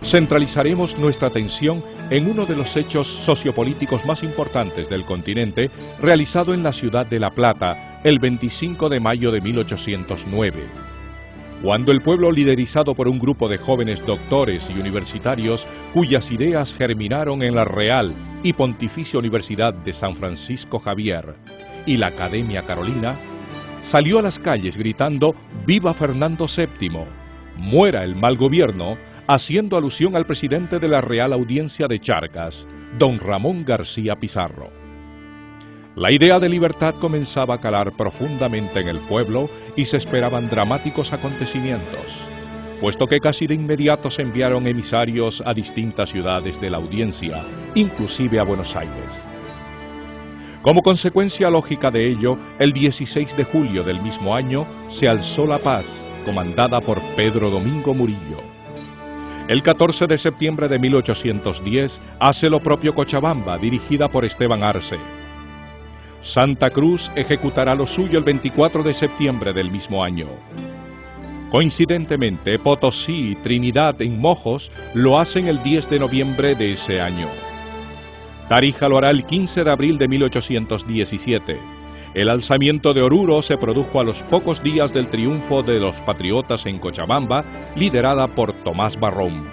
centralizaremos nuestra atención en uno de los hechos sociopolíticos más importantes del continente, realizado en la ciudad de La Plata, el 25 de mayo de 1809. Cuando el pueblo, liderizado por un grupo de jóvenes doctores y universitarios, cuyas ideas germinaron en la Real y Pontificia Universidad de San Francisco Javier y la Academia Carolina, salió a las calles gritando «¡Viva Fernando VII! ¡Muera el mal gobierno!», haciendo alusión al presidente de la Real Audiencia de Charcas, don Ramón García Pizarro. La idea de libertad comenzaba a calar profundamente en el pueblo y se esperaban dramáticos acontecimientos, puesto que casi de inmediato se enviaron emisarios a distintas ciudades de la audiencia, inclusive a Buenos Aires. Como consecuencia lógica de ello, el 16 de julio del mismo año se alzó la paz, comandada por Pedro Domingo Murillo. El 14 de septiembre de 1810 hace lo propio Cochabamba, dirigida por Esteban Arce. Santa Cruz ejecutará lo suyo el 24 de septiembre del mismo año. Coincidentemente, Potosí y Trinidad en Mojos lo hacen el 10 de noviembre de ese año. Tarija lo hará el 15 de abril de 1817. El alzamiento de Oruro se produjo a los pocos días del triunfo de los patriotas en Cochabamba, liderada por Tomás Barrón.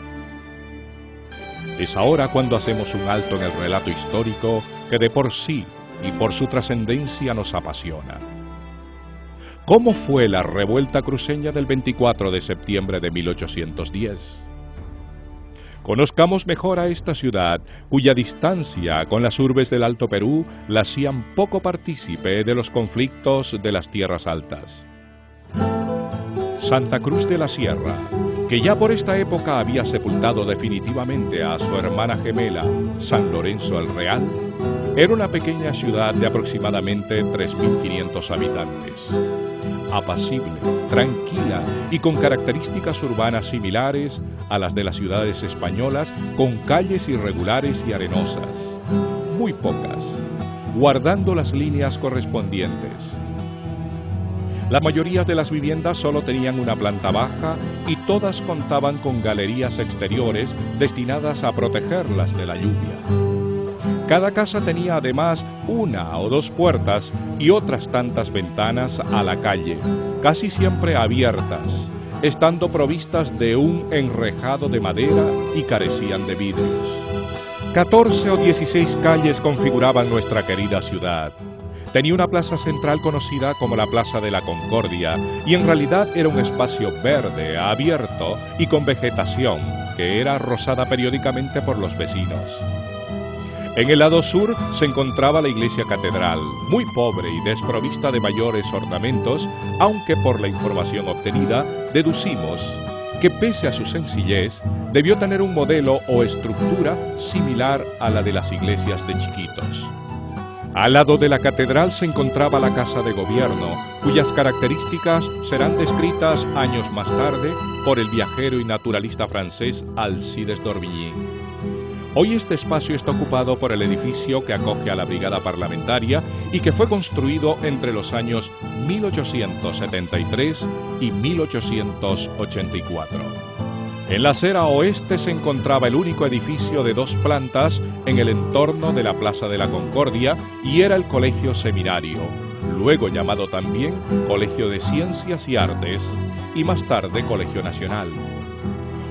Es ahora cuando hacemos un alto en el relato histórico que de por sí y por su trascendencia nos apasiona. ¿Cómo fue la revuelta cruceña del 24 de septiembre de 1810? Conozcamos mejor a esta ciudad, cuya distancia con las urbes del Alto Perú la hacían poco partícipe de los conflictos de las tierras altas. Santa Cruz de la Sierra, que ya por esta época había sepultado definitivamente a su hermana gemela, San Lorenzo el Real, era una pequeña ciudad de aproximadamente 3.500 habitantes. Apacible, tranquila y con características urbanas similares a las de las ciudades españolas, con calles irregulares y arenosas, muy pocas, guardando las líneas correspondientes. La mayoría de las viviendas solo tenían una planta baja y todas contaban con galerías exteriores destinadas a protegerlas de la lluvia. Cada casa tenía además una o dos puertas y otras tantas ventanas a la calle, casi siempre abiertas, estando provistas de un enrejado de madera y carecían de vidrios. 14 o 16 calles configuraban nuestra querida ciudad. Tenía una plaza central conocida como la Plaza de la Concordia y en realidad era un espacio verde, abierto y con vegetación que era rozada periódicamente por los vecinos. En el lado sur se encontraba la iglesia catedral, muy pobre y desprovista de mayores ornamentos, aunque por la información obtenida deducimos que pese a su sencillez, debió tener un modelo o estructura similar a la de las iglesias de Chiquitos. Al lado de la catedral se encontraba la Casa de Gobierno, cuyas características serán descritas años más tarde por el viajero y naturalista francés Alcides d'Orbigny. Hoy este espacio está ocupado por el edificio que acoge a la Brigada Parlamentaria y que fue construido entre los años 1873 y 1884. En la acera oeste se encontraba el único edificio de 2 plantas en el entorno de la Plaza de la Concordia y era el Colegio Seminario, luego llamado también Colegio de Ciencias y Artes y más tarde Colegio Nacional.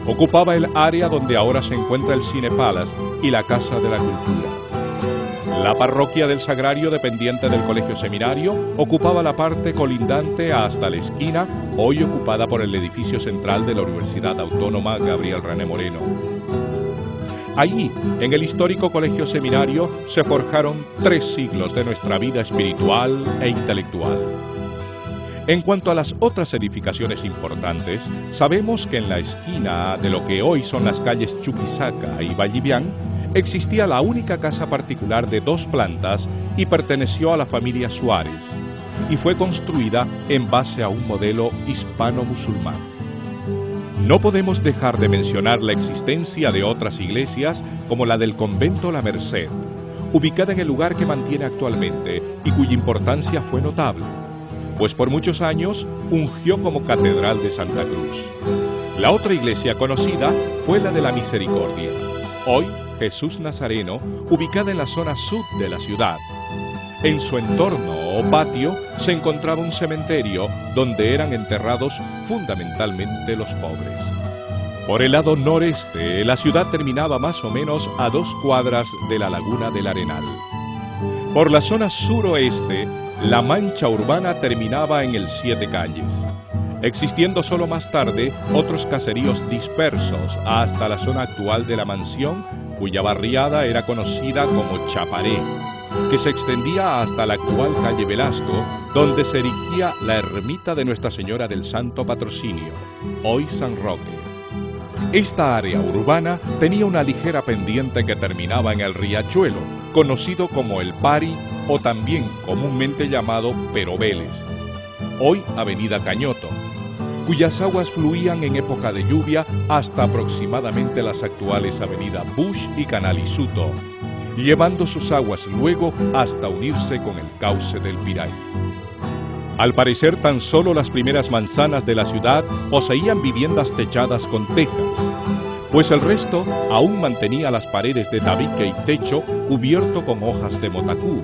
Ocupaba el área donde ahora se encuentra el Cine Palace y la Casa de la Cultura. La parroquia del Sagrario, dependiente del Colegio Seminario, ocupaba la parte colindante hasta la esquina, hoy ocupada por el edificio central de la Universidad Autónoma Gabriel René Moreno. Allí, en el histórico Colegio Seminario, se forjaron 3 siglos de nuestra vida espiritual e intelectual. En cuanto a las otras edificaciones importantes, sabemos que en la esquina de lo que hoy son las calles Chuquisaca y Vallivián, existía la única casa particular de 2 plantas y perteneció a la familia Suárez, y fue construida en base a un modelo hispano-musulmán. No podemos dejar de mencionar la existencia de otras iglesias como la del convento La Merced, ubicada en el lugar que mantiene actualmente y cuya importancia fue notable, pues por muchos años ungió como catedral de Santa Cruz. La otra iglesia conocida fue la de la Misericordia, hoy Jesús Nazareno, ubicada en la zona sur de la ciudad. En su entorno o patio se encontraba un cementerio donde eran enterrados fundamentalmente los pobres. Por el lado noreste, la ciudad terminaba más o menos a 2 cuadras de la laguna del Arenal. Por la zona suroeste, la mancha urbana terminaba en el 7 Calles, existiendo solo más tarde otros caseríos dispersos hasta la zona actual de la mansión, cuya barriada era conocida como Chaparé, que se extendía hasta la actual calle Velasco, donde se erigía la ermita de Nuestra Señora del Santo Patrocinio, hoy San Roque. Esta área urbana tenía una ligera pendiente que terminaba en el riachuelo, conocido como el Pari o también comúnmente llamado Pero Vélez, hoy Avenida Cañoto, cuyas aguas fluían en época de lluvia hasta aproximadamente las actuales avenidas Bush y Canal Isuto, llevando sus aguas luego hasta unirse con el cauce del Piray. Al parecer, tan solo las primeras manzanas de la ciudad poseían viviendas techadas con tejas, pues el resto aún mantenía las paredes de tabique y techo cubierto con hojas de motacú,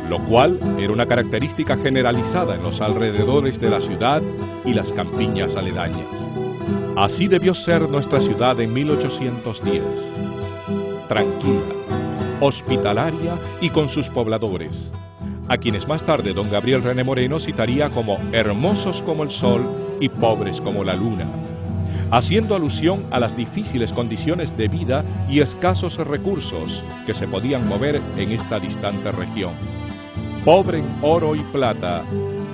lo cual era una característica generalizada en los alrededores de la ciudad y las campiñas aledañas. Así debió ser nuestra ciudad en 1810, tranquila, hospitalaria y con sus pobladores, a quienes más tarde don Gabriel René Moreno citaría como hermosos como el sol y pobres como la luna, haciendo alusión a las difíciles condiciones de vida y escasos recursos que se podían mover en esta distante región. Pobre en oro y plata,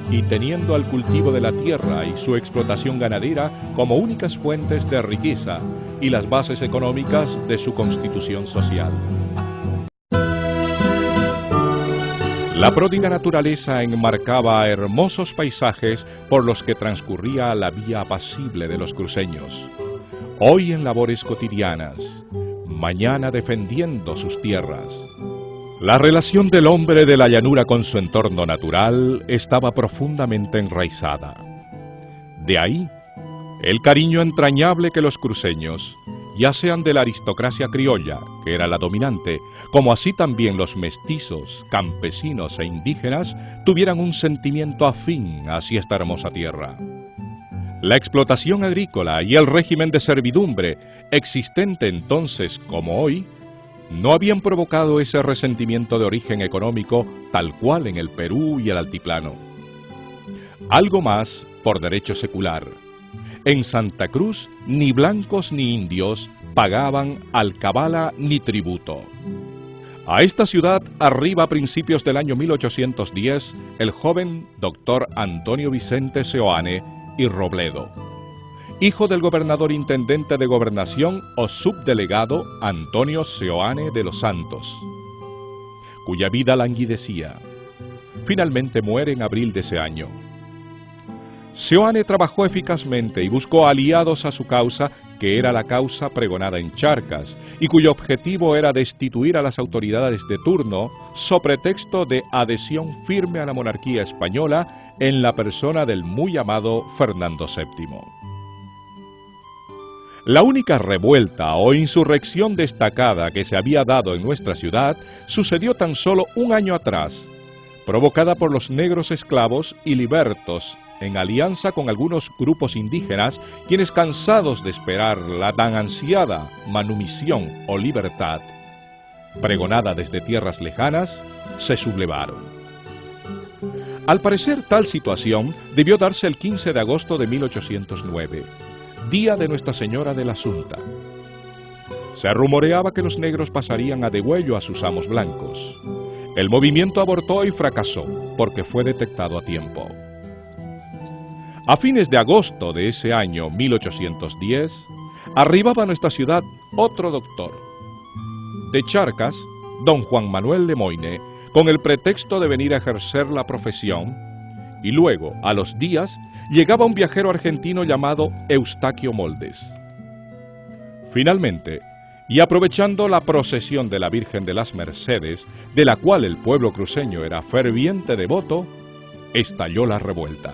y teniendo al cultivo de la tierra y su explotación ganadera como únicas fuentes de riqueza y las bases económicas de su constitución social. La pródiga naturaleza enmarcaba hermosos paisajes por los que transcurría la vía apacible de los cruceños, hoy en labores cotidianas, mañana defendiendo sus tierras. La relación del hombre de la llanura con su entorno natural estaba profundamente enraizada. De ahí, el cariño entrañable que los cruceños, ya sean de la aristocracia criolla, que era la dominante, como así también los mestizos, campesinos e indígenas, tuvieran un sentimiento afín hacia esta hermosa tierra. La explotación agrícola y el régimen de servidumbre, existente entonces como hoy, no habían provocado ese resentimiento de origen económico tal cual en el Perú y el altiplano. Algo más por derecho secular. En Santa Cruz, ni blancos ni indios pagaban alcabala ni tributo. A esta ciudad arriba a principios del año 1810 el joven doctor Antonio Vicente Seoane y Robledo, hijo del gobernador intendente de gobernación o subdelegado Antonio Seoane de los Santos, cuya vida languidecía. Finalmente muere en abril de ese año. Seoane trabajó eficazmente y buscó aliados a su causa, que era la causa pregonada en Charcas, y cuyo objetivo era destituir a las autoridades de turno, so pretexto de adhesión firme a la monarquía española en la persona del muy amado Fernando VII. La única revuelta o insurrección destacada que se había dado en nuestra ciudad sucedió tan solo un año atrás, provocada por los negros esclavos y libertos, en alianza con algunos grupos indígenas, quienes, cansados de esperar la tan ansiada manumisión o libertad, pregonada desde tierras lejanas, se sublevaron. Al parecer, tal situación debió darse el 15 de agosto de 1809, día de Nuestra Señora de la Asunta. Se rumoreaba que los negros pasarían a degüello a sus amos blancos. El movimiento abortó y fracasó, porque fue detectado a tiempo. A fines de agosto de ese año 1810, arribaba a nuestra ciudad otro doctor. De Charcas, don Juan Manuel Lemoine, con el pretexto de venir a ejercer la profesión, y luego, a los días, llegaba un viajero argentino llamado Eustaquio Moldes. Finalmente, y aprovechando la procesión de la Virgen de las Mercedes, de la cual el pueblo cruceño era ferviente devoto, estalló la revuelta.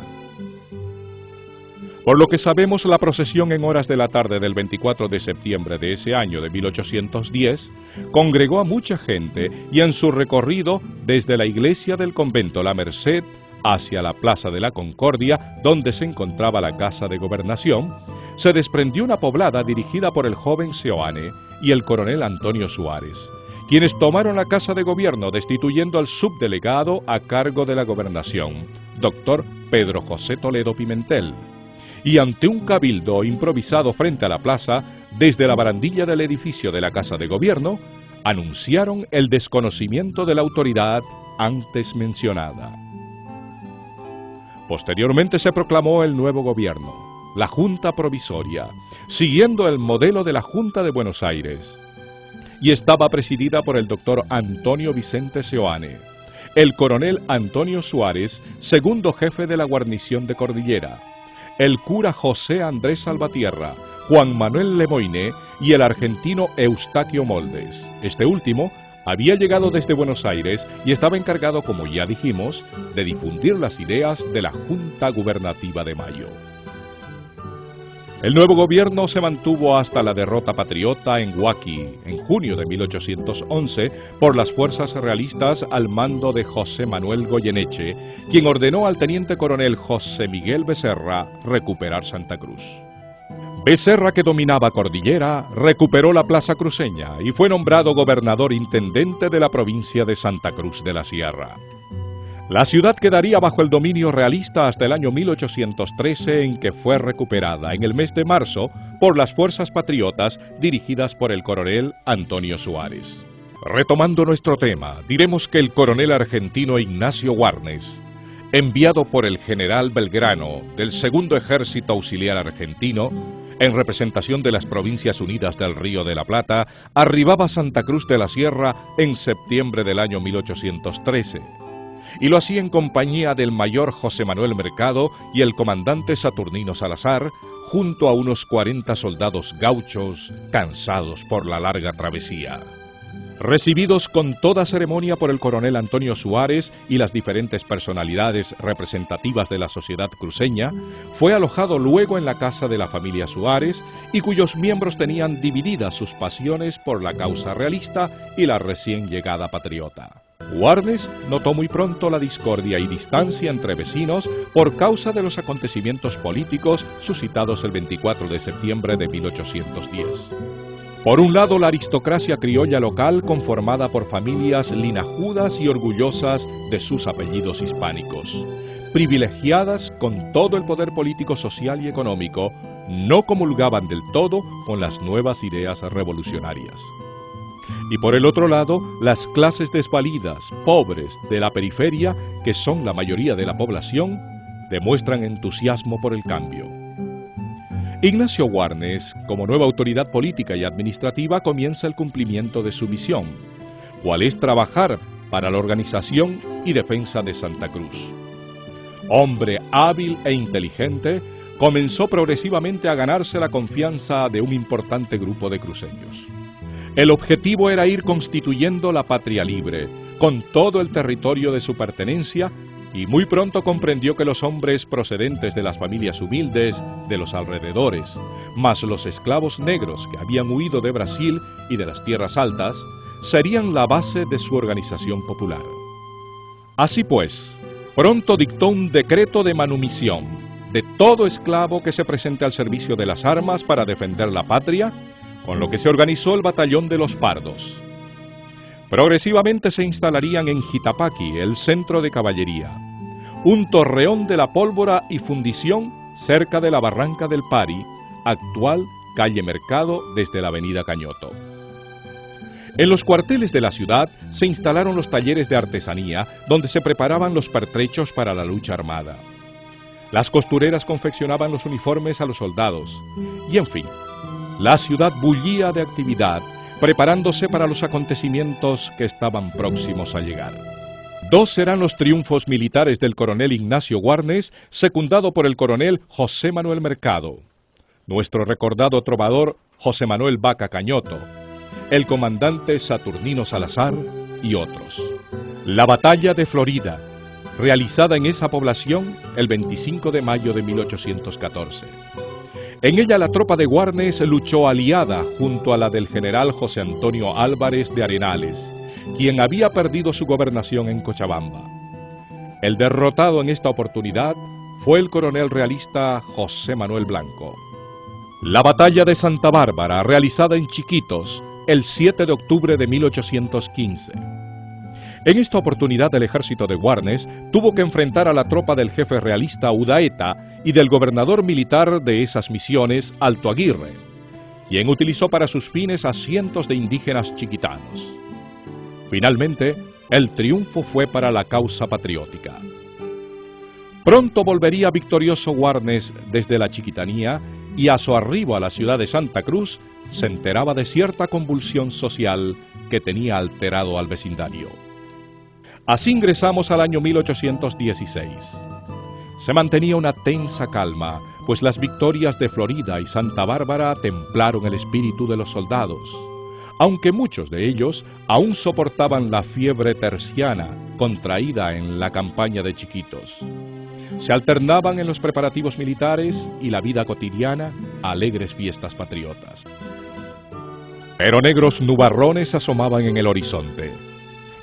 Por lo que sabemos, la procesión en horas de la tarde del 24 de septiembre de ese año de 1810 congregó a mucha gente y en su recorrido desde la iglesia del convento La Merced hacia la Plaza de la Concordia, donde se encontraba la Casa de Gobernación, se desprendió una poblada dirigida por el joven Seoane y el coronel Antonio Suárez, quienes tomaron la Casa de Gobierno destituyendo al subdelegado a cargo de la gobernación, doctor Pedro José Toledo Pimentel. Y ante un cabildo improvisado frente a la plaza, desde la barandilla del edificio de la Casa de Gobierno, anunciaron el desconocimiento de la autoridad antes mencionada. Posteriormente se proclamó el nuevo gobierno, la Junta Provisoria, siguiendo el modelo de la Junta de Buenos Aires, y estaba presidida por el doctor Antonio Vicente Seoane, el coronel Antonio Suárez, segundo jefe de la guarnición de Cordillera, el cura José Andrés Salvatierra, Juan Manuel Lemoine y el argentino Eustaquio Moldes. Este último había llegado desde Buenos Aires y estaba encargado, como ya dijimos, de difundir las ideas de la Junta Gubernativa de Mayo. El nuevo gobierno se mantuvo hasta la derrota patriota en Huaki, en junio de 1811, por las fuerzas realistas al mando de José Manuel Goyeneche, quien ordenó al teniente coronel José Miguel Becerra recuperar Santa Cruz. Becerra, que dominaba Cordillera, recuperó la plaza cruceña y fue nombrado gobernador intendente de la provincia de Santa Cruz de la Sierra. La ciudad quedaría bajo el dominio realista hasta el año 1813, en que fue recuperada en el mes de marzo por las fuerzas patriotas dirigidas por el coronel Antonio Suárez. Retomando nuestro tema, diremos que el coronel argentino Ignacio Warnes, enviado por el general Belgrano del Segundo Ejército Auxiliar Argentino, en representación de las Provincias Unidas del Río de la Plata, arribaba a Santa Cruz de la Sierra en septiembre del año 1813. Y lo hacía en compañía del mayor José Manuel Mercado y el comandante Saturnino Salazar, junto a unos 40 soldados gauchos cansados por la larga travesía. Recibidos con toda ceremonia por el coronel Antonio Suárez y las diferentes personalidades representativas de la sociedad cruceña, fue alojado luego en la casa de la familia Suárez y cuyos miembros tenían divididas sus pasiones por la causa realista y la recién llegada patriota. Warnes notó muy pronto la discordia y distancia entre vecinos por causa de los acontecimientos políticos suscitados el 24 de septiembre de 1810. Por un lado, la aristocracia criolla local conformada por familias linajudas y orgullosas de sus apellidos hispánicos, privilegiadas con todo el poder político, social y económico, no comulgaban del todo con las nuevas ideas revolucionarias. Y por el otro lado, las clases desvalidas, pobres de la periferia, que son la mayoría de la población, demuestran entusiasmo por el cambio. Ignacio Warnes, como nueva autoridad política y administrativa, comienza el cumplimiento de su misión, cual es trabajar para la organización y defensa de Santa Cruz. Hombre hábil e inteligente, comenzó progresivamente a ganarse la confianza de un importante grupo de cruceños. El objetivo era ir constituyendo la patria libre, con todo el territorio de su pertenencia, y muy pronto comprendió que los hombres procedentes de las familias humildes de los alrededores, más los esclavos negros que habían huido de Brasil y de las tierras altas, serían la base de su organización popular. Así pues, pronto dictó un decreto de manumisión de todo esclavo que se presente al servicio de las armas para defender la patria, con lo que se organizó el Batallón de los Pardos. Progresivamente se instalarían en Jitapaqui, el centro de caballería, un torreón de la pólvora y fundición cerca de la Barranca del Pari, actual calle Mercado desde la avenida Cañoto. En los cuarteles de la ciudad se instalaron los talleres de artesanía donde se preparaban los pertrechos para la lucha armada. Las costureras confeccionaban los uniformes a los soldados y, en fin, la ciudad bullía de actividad, preparándose para los acontecimientos que estaban próximos a llegar. 2 serán los triunfos militares del coronel Ignacio Warnes, secundado por el coronel José Manuel Mercado, nuestro recordado trovador José Manuel Vaca Cañoto, el comandante Saturnino Salazar y otros. La batalla de Florida, realizada en esa población el 25 de mayo de 1814. En ella la tropa de Warnes luchó aliada junto a la del general José Antonio Álvarez de Arenales, quien había perdido su gobernación en Cochabamba. El derrotado en esta oportunidad fue el coronel realista José Manuel Blanco. La batalla de Santa Bárbara, realizada en Chiquitos el 7 de octubre de 1815. En esta oportunidad el ejército de Warnes tuvo que enfrentar a la tropa del jefe realista Udaeta y del gobernador militar de esas misiones, Alto Aguirre, quien utilizó para sus fines a cientos de indígenas chiquitanos. Finalmente, el triunfo fue para la causa patriótica. Pronto volvería victorioso Warnes desde la Chiquitanía y a su arribo a la ciudad de Santa Cruz se enteraba de cierta convulsión social que tenía alterado al vecindario. Así ingresamos al año 1816. Se mantenía una tensa calma, pues las victorias de Florida y Santa Bárbara templaron el espíritu de los soldados, aunque muchos de ellos aún soportaban la fiebre terciana contraída en la campaña de Chiquitos. Se alternaban en los preparativos militares y la vida cotidiana alegres fiestas patriotas. Pero negros nubarrones asomaban en el horizonte.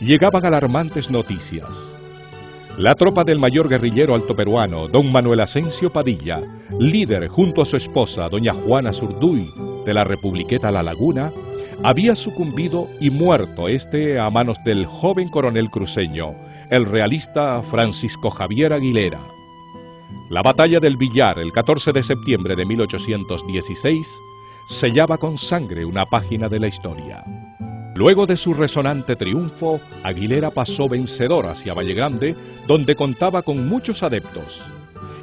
Llegaban alarmantes noticias. La tropa del mayor guerrillero altoperuano, don Manuel Asensio Padilla, líder junto a su esposa, doña Juana Zurduy, de la Republiqueta La Laguna, había sucumbido y muerto a manos del joven coronel cruceño, el realista Francisco Javier Aguilera. La batalla del Villar, el 14 de septiembre de 1816, sellaba con sangre una página de la historia. Luego de su resonante triunfo, Aguilera pasó vencedor hacia Vallegrande, donde contaba con muchos adeptos,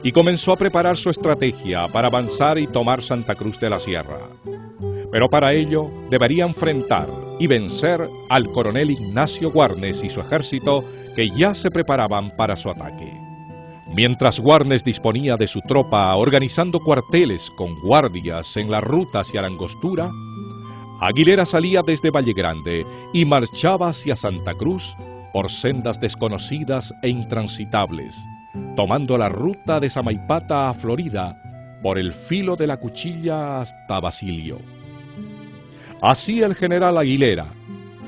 y comenzó a preparar su estrategia para avanzar y tomar Santa Cruz de la Sierra. Pero para ello debería enfrentar y vencer al coronel Ignacio Warnes y su ejército, que ya se preparaban para su ataque. Mientras Warnes disponía de su tropa organizando cuarteles con guardias en la ruta hacia la Angostura, Aguilera salía desde Vallegrande y marchaba hacia Santa Cruz por sendas desconocidas e intransitables, tomando la ruta de Samaipata a Florida por el filo de la cuchilla hasta Basilio. Así el general Aguilera,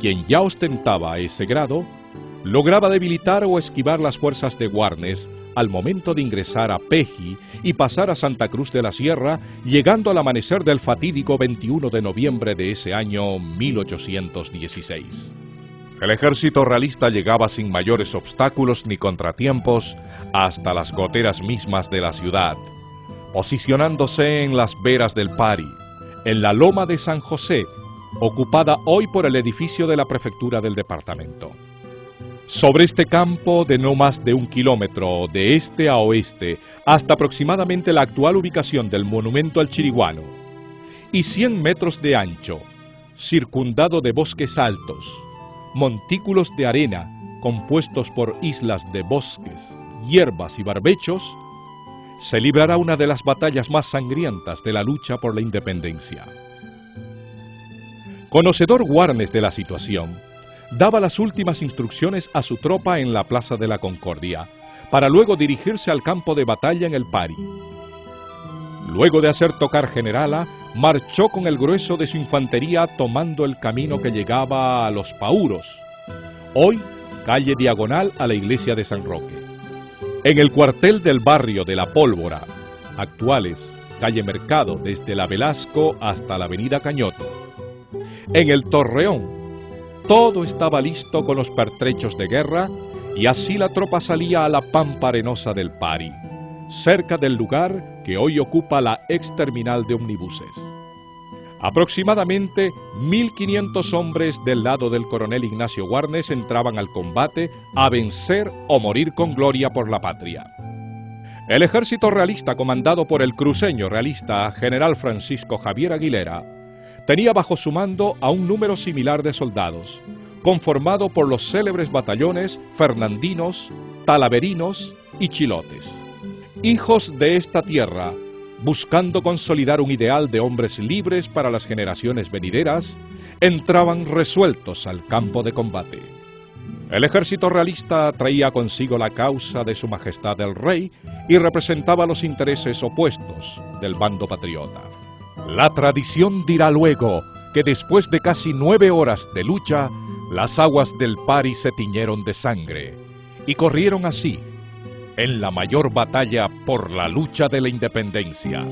quien ya ostentaba ese grado, lograba debilitar o esquivar las fuerzas de Warnes al momento de ingresar a Peji y pasar a Santa Cruz de la Sierra, llegando al amanecer del fatídico 21 de noviembre de ese año 1816. El ejército realista llegaba sin mayores obstáculos ni contratiempos hasta las goteras mismas de la ciudad, posicionándose en las veras del Pari, en la loma de San José, ocupada hoy por el edificio de la prefectura del departamento. Sobre este campo de no más de 1 kilómetro de este a oeste, hasta aproximadamente la actual ubicación del monumento al Chiriguano, y 100 metros de ancho, circundado de bosques altos, montículos de arena compuestos por islas de bosques, hierbas y barbechos, se librará una de las batallas más sangrientas de la lucha por la independencia. Conocedor Warnes de la situación, daba las últimas instrucciones a su tropa en la Plaza de la Concordia, para luego dirigirse al campo de batalla en el Pari. Luego de hacer tocar Generala, marchó con el grueso de su infantería tomando el camino que llegaba a Los Pauros, hoy calle diagonal a la iglesia de San Roque. En el cuartel del barrio de La Pólvora, actuales calle Mercado desde la Velasco hasta la avenida Cañoto. En el Torreón, todo estaba listo con los pertrechos de guerra y así la tropa salía a la pampa arenosa del Pari, cerca del lugar que hoy ocupa la ex terminal de ómnibuses. Aproximadamente 1.500 hombres del lado del coronel Ignacio Warnes entraban al combate a vencer o morir con gloria por la patria. El ejército realista comandado por el cruceño realista general Francisco Javier Aguilera tenía bajo su mando a un número similar de soldados, conformado por los célebres batallones fernandinos, talaverinos y chilotes. Hijos de esta tierra, buscando consolidar un ideal de hombres libres para las generaciones venideras, entraban resueltos al campo de combate. El ejército realista traía consigo la causa de su majestad el rey y representaba los intereses opuestos del bando patriota. La tradición dirá luego que después de casi 9 horas de lucha, las aguas del Pari se tiñeron de sangre y corrieron así en la mayor batalla por la lucha de la independencia.